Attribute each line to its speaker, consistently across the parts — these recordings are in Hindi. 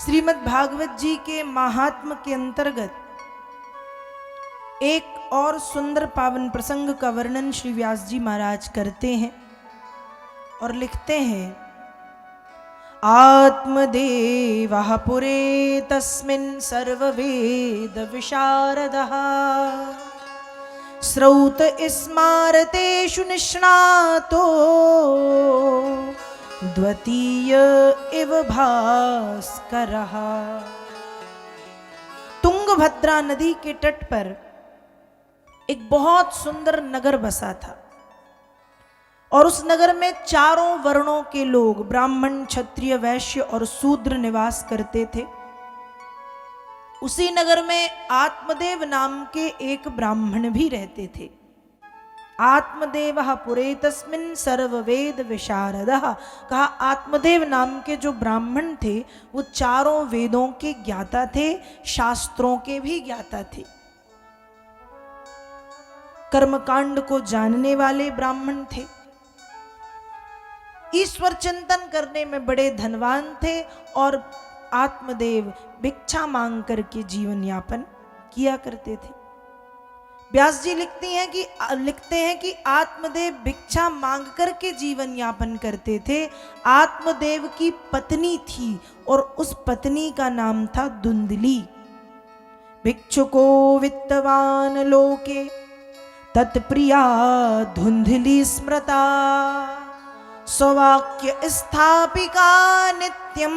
Speaker 1: श्रीमद् भागवत जी के महात्म के अंतर्गत एक और सुंदर पावन प्रसंग का वर्णन श्री व्यास जी महाराज करते हैं और लिखते हैं, आत्मदेवः पुरे तस्मिन् सर्ववेद विशारदः श्रौत स्मारतेषु निष्णातो द्वितीय इव भास्करः। तुंगभद्रा नदी के तट पर एक बहुत सुंदर नगर बसा था और उस नगर में चारों वर्णों के लोग ब्राह्मण, क्षत्रिय, वैश्य और शूद्र निवास करते थे। उसी नगर में आत्मदेव नाम के एक ब्राह्मण भी रहते थे। आत्मदेवः पुरे तस्मिन् सर्ववेद विशारदः, कहा आत्मदेव नाम के जो ब्राह्मण थे वो चारों वेदों के ज्ञाता थे, शास्त्रों के भी ज्ञाता थे। कर्मकांड को जानने वाले ब्राह्मण थे, ईश्वर चिंतन करने में बड़े धनवान थे और आत्मदेव भिक्षा मांग करके जीवन यापन किया करते थे। व्यास जी लिखते हैं कि आत्मदेव भिक्षा मांग करके जीवन यापन करते थे। आत्मदेव की पत्नी थी और उस पत्नी का नाम था धुंधली। भिक्षुको वित्तवान लोके तत्प्रिया धुंधली स्मृता स्ववाक्य स्थापिका नित्यम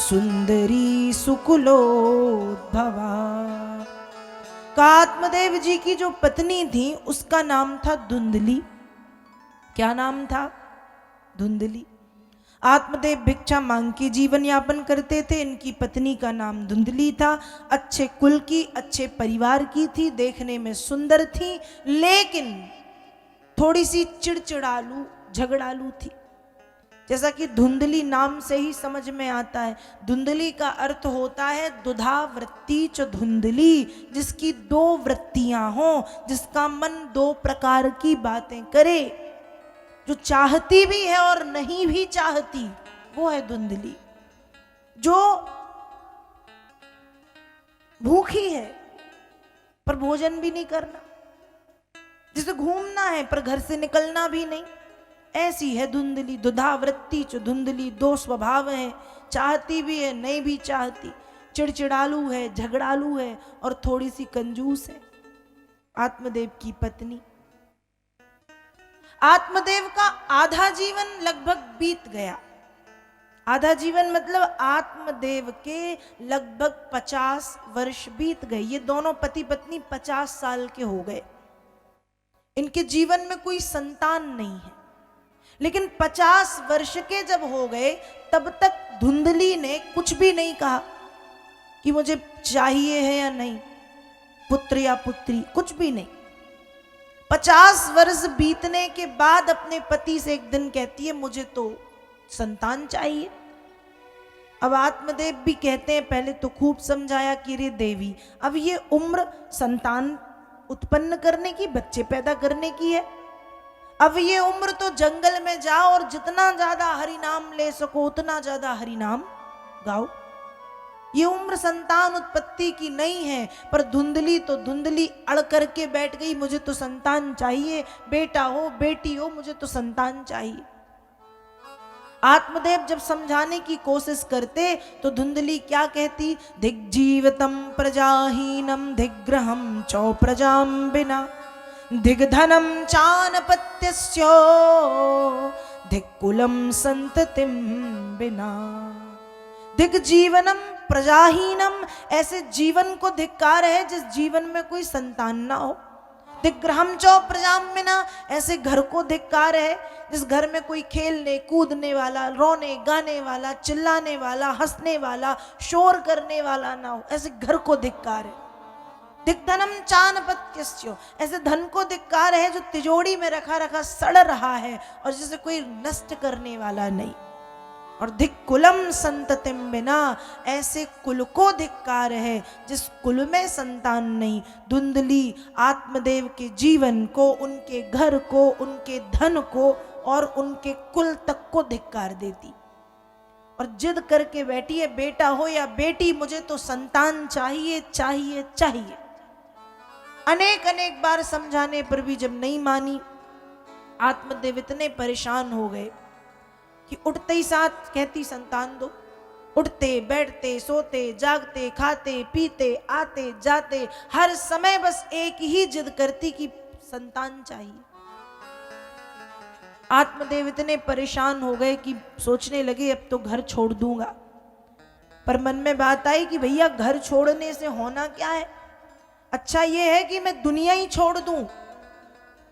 Speaker 1: सुंदरी सुकुलोद्भवा। का आत्मदेव जी की जो पत्नी थी उसका नाम था धुंधली। क्या नाम था? धुंधली। आत्मदेव भिक्षा मांग के जीवन यापन करते थे। इनकी पत्नी का नाम धुंधली था। अच्छे कुल की, अच्छे परिवार की थी, देखने में सुंदर थी, लेकिन थोड़ी सी चिड़चिड़ालू, झगड़ालू थी। जैसा कि धुंधली नाम से ही समझ में आता है, धुंधली का अर्थ होता है दुधा वृत्ति च धुंधली, जिसकी दो वृत्तियां हों, जिसका मन दो प्रकार की बातें करे, जो चाहती भी है और नहीं भी चाहती, वो है धुंधली। जो भूखी है पर भोजन भी नहीं करना, जिसे घूमना है पर घर से निकलना भी नहीं, ऐसी है धुंधली। दुधा वृत्ति च धुंधली, दो स्वभाव है, चाहती भी है नहीं भी चाहती, चिड़चिड़ालू है, झगड़ालू है और थोड़ी सी कंजूस है। आत्मदेव की पत्नी। आत्मदेव का आधा जीवन लगभग बीत गया। आधा जीवन मतलब आत्मदेव के लगभग 50 वर्ष बीत गए। ये दोनों पति पत्नी 50 साल के हो गए। इनके जीवन में कोई संतान नहीं है, लेकिन 50 वर्ष के जब हो गए तब तक धुंधली ने कुछ भी नहीं कहा कि मुझे चाहिए है या नहीं, पुत्र या पुत्री, कुछ भी नहीं। 50 वर्ष बीतने के बाद अपने पति से एक दिन कहती है, मुझे तो संतान चाहिए। अब आत्मदेव भी कहते हैं, पहले तो खूब समझाया कि रे देवी, अब ये उम्र संतान उत्पन्न करने की, बच्चे पैदा करने की है। अब ये उम्र तो जंगल में जाओ और जितना ज्यादा हरि नाम ले सको उतना ज्यादा हरि नाम गाओ। ये उम्र संतान उत्पत्ति की नहीं है। पर धुंधली तो धुंधली अड़ करके बैठ गई, मुझे तो संतान चाहिए, बेटा हो बेटी हो, मुझे तो संतान चाहिए। आत्मदेव जब समझाने की कोशिश करते तो धुंधली क्या कहती, दिग्जीवितम प्रजाहीनम दिग्रहम चौ प्रजाम बिना दिग्धनम चानपत्यस्यो दिक्कुलम संततिम बिना। दिग्जीवनम प्रजाहीनम, ऐसे जीवन को धिक्कार है जिस जीवन में कोई संतान ना हो। दिग्रहम चौ प्रजाम बिना, ऐसे घर को धिक्कार है जिस घर में कोई खेलने कूदने वाला, रोने गाने वाला, चिल्लाने वाला, हंसने वाला, शोर करने वाला ना हो, ऐसे घर को धिक्कार है। दिग्धनम चानपत्यस्यो, ऐसे धन को धिक्कार है जो तिजोरी में रखा रखा सड़ रहा है और जिसे कोई नष्ट करने वाला नहीं। और धिक्कुलम संततिम बिना, ऐसे कुल को धिक्कार है जिस कुल में संतान नहीं। धुंधली आत्मदेव के जीवन को, उनके घर को, उनके धन को और उनके कुल तक को धिक्कार देती। और जिद करके बैठी है, बेटा हो या बेटी, मुझे तो संतान चाहिए चाहिए चाहिए। अनेक अनेक बार समझाने पर भी जब नहीं मानी, आत्मदेव इतने परेशान हो गए कि उठते ही साथ कहती संतान दो। उठते बैठते सोते जागते खाते पीते आते जाते हर समय बस एक ही जिद करती कि संतान चाहिए। आत्मदेव इतने परेशान हो गए कि सोचने लगे अब तो घर छोड़ दूंगा। पर मन में बात आई कि भैया घर छोड़ने से होना क्या है, अच्छा ये है कि मैं दुनिया ही छोड़ दूं।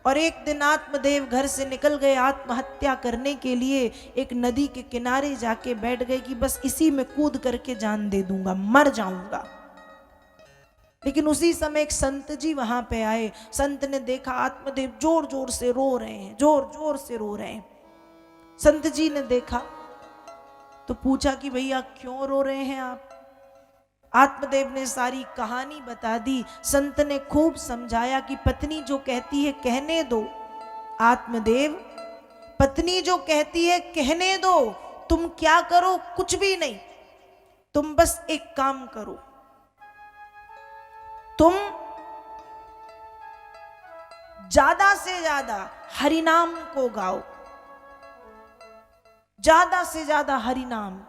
Speaker 1: और एक दिन आत्मदेव घर से निकल गए आत्महत्या करने के लिए, एक नदी के किनारे जाके बैठ गए कि बस इसी में कूद करके जान दे दूंगा, मर जाऊंगा। लेकिन उसी समय एक संत जी वहां पे आए। संत ने देखा आत्मदेव जोर जोर से रो रहे हैं, जोर जोर से रो रहे हैं। संत जी ने देखा तो पूछा कि भैया क्यों रो रहे हैं आप। आत्मदेव ने सारी कहानी बता दी। संत ने खूब समझाया कि पत्नी जो कहती है कहने दो आत्मदेव, पत्नी जो कहती है कहने दो, तुम क्या करो, कुछ भी नहीं, तुम बस एक काम करो, तुम ज्यादा से ज्यादा हरिनाम को गाओ, ज्यादा से ज्यादा हरिनाम।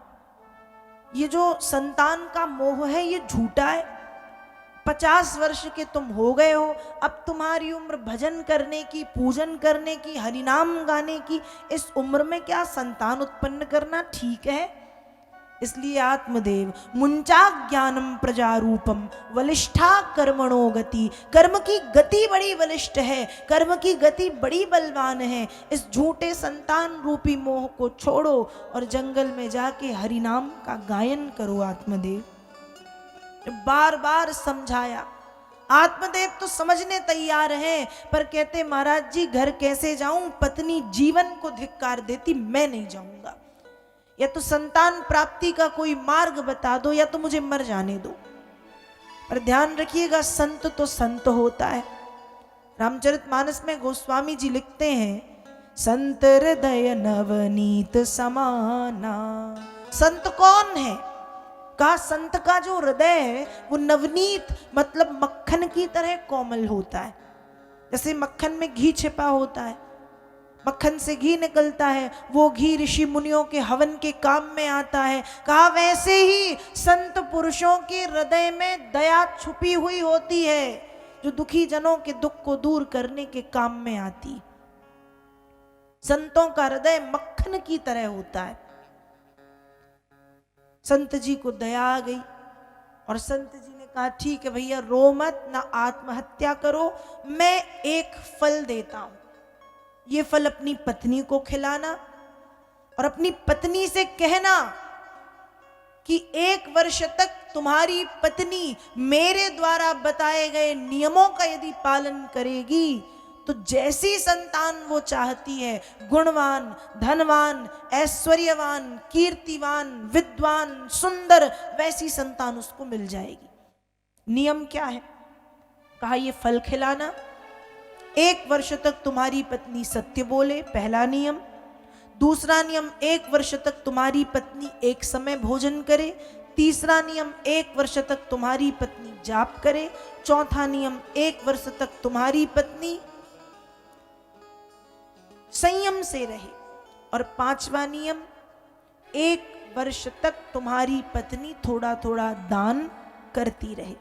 Speaker 1: ये जो संतान का मोह है ये झूठा है। 50 वर्ष के तुम हो गए हो, अब तुम्हारी उम्र भजन करने की, पूजन करने की, हरिनाम गाने की, इस उम्र में क्या संतान उत्पन्न करना ठीक है। इसलिए आत्मदेव मुंचा ज्ञानम प्रजारूपम वलिष्ठा कर्मणो गति, कर्म की गति बड़ी बलिष्ठ है, कर्म की गति बड़ी बलवान है। इस झूठे संतान रूपी मोह को छोड़ो और जंगल में जाके हरिनाम का गायन करो। आत्मदेव बार बार समझाया। आत्मदेव तो समझने तैयार हैं, पर कहते महाराज जी घर कैसे जाऊं, पत्नी जीवन को धिक्कार देती, मैं नहीं जाऊंगा। या तो संतान प्राप्ति का कोई मार्ग बता दो या तो मुझे मर जाने दो। पर ध्यान रखिएगा संत तो संत होता है। रामचरितमानस में गोस्वामी जी लिखते हैं, संत हृदय नवनीत समाना। संत कौन है? कहा संत का जो हृदय है वो नवनीत मतलब मक्खन की तरह कोमल होता है। जैसे मक्खन में घी छिपा होता है, मक्खन से घी निकलता है, वो घी ऋषि मुनियों के हवन के काम में आता है। कहा वैसे ही संत पुरुषों के हृदय में दया छुपी हुई होती है, जो दुखी जनों के दुख को दूर करने के काम में आती। संतों का हृदय मक्खन की तरह होता है। संत जी को दया आ गई और संत जी ने कहा ठीक है भैया रो मत, ना आत्महत्या करो, मैं एक फल देता हूं। ये फल अपनी पत्नी को खिलाना और अपनी पत्नी से कहना कि 1 वर्ष तक तुम्हारी पत्नी मेरे द्वारा बताए गए नियमों का यदि पालन करेगी तो जैसी संतान वो चाहती है, गुणवान, धनवान, ऐश्वर्यवान, कीर्तिवान, विद्वान, सुंदर, वैसी संतान उसको मिल जाएगी। नियम क्या है? कहा ये फल खिलाना, 1 वर्ष तक तुम्हारी पत्नी सत्य बोले, पहला नियम। दूसरा नियम 1 वर्ष तक तुम्हारी पत्नी एक समय भोजन करे। तीसरा नियम 1 वर्ष तक तुम्हारी पत्नी जाप करे। चौथा नियम 1 वर्ष तक तुम्हारी पत्नी संयम से रहे। और 5वां नियम 1 वर्ष तक तुम्हारी पत्नी थोड़ा थोड़ा दान करती रहे।